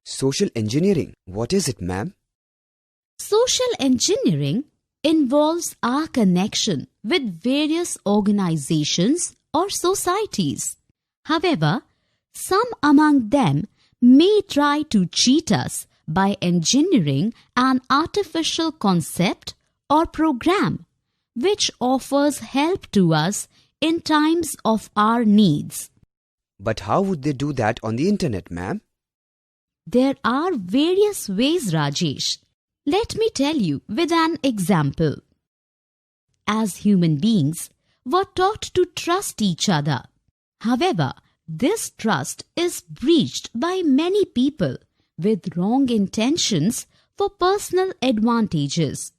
Social engineering, what is it, ma'am? Social engineering involves our connection with various organizations or societies. However, some among them may try to cheat us by engineering an artificial concept or program which offers help to us in times of our needs. But how would they do that on the internet, ma'am? There are various ways, Rajesh. Let me tell you with an example. As human beings, we're taught to trust each other. However, this trust is breached by many people with wrong intentions for personal advantages.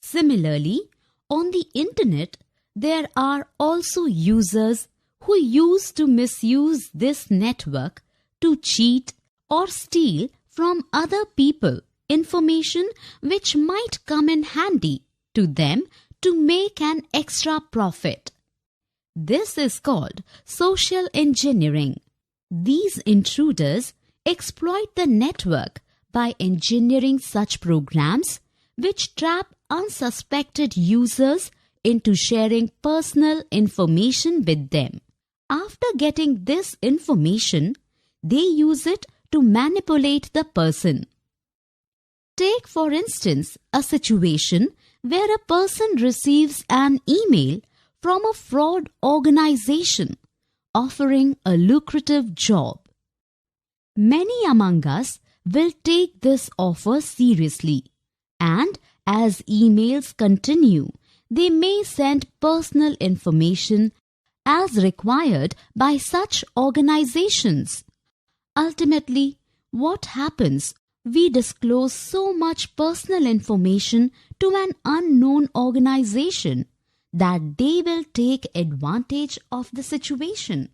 Similarly, on the internet, there are also users who use to misuse this network to cheat or steal from other people information which might come in handy to them to make an extra profit. This is called social engineering. These intruders exploit the network by engineering such programs which trap unsuspected users into sharing personal information with them. After getting this information, they use it to manipulate the person. Take, for instance, a situation where a person receives an email from a fraud organization offering a lucrative job. Many among us will take this offer seriously, and as emails continue, they may send personal information as required by such organizations. Ultimately, what happens? We disclose so much personal information to an unknown organization that they will take advantage of the situation.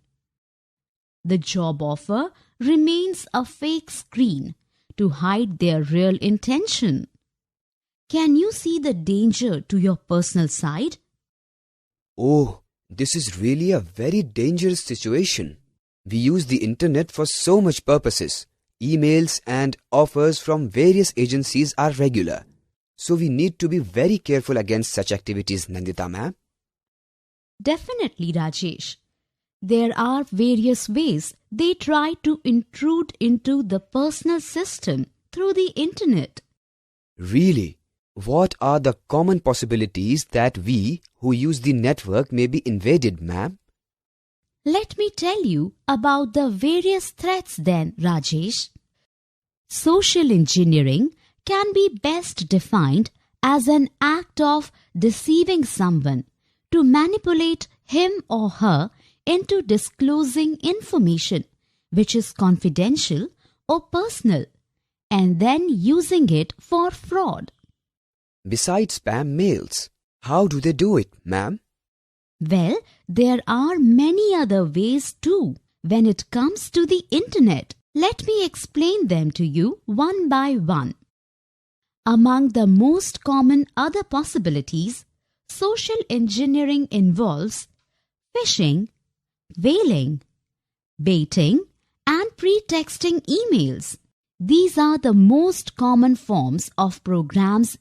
The job offer remains a fake screen to hide their real intention. Can you see the danger to your personal side? Oh, this is really a very dangerous situation. We use the internet for so much purposes. Emails and offers from various agencies are regular. So we need to be very careful against such activities, Nandita ma'am. Definitely, Rajesh. There are various ways they try to intrude into the personal system through the internet. Really? What are the common possibilities that we who use the network may be invaded, ma'am? Let me tell you about the various threats then, Rajesh. Social engineering can be best defined as an act of deceiving someone to manipulate him or her into disclosing information which is confidential or personal and then using it for fraud. Besides spam mails, how do they do it, ma'am? Well, there are many other ways too when it comes to the internet. Let me explain them to you one by one. Among the most common other possibilities, social engineering involves phishing, whaling, baiting, and pretexting emails. These are the most common forms of programs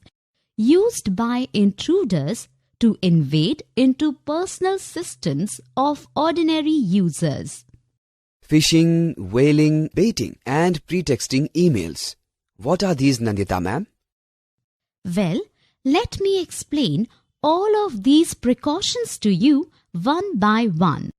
used by intruders to invade into personal systems of ordinary users. Phishing, whaling, baiting and pretexting emails. What are these, Nandita ma'am? Well, let me explain all of these precautions to you one by one.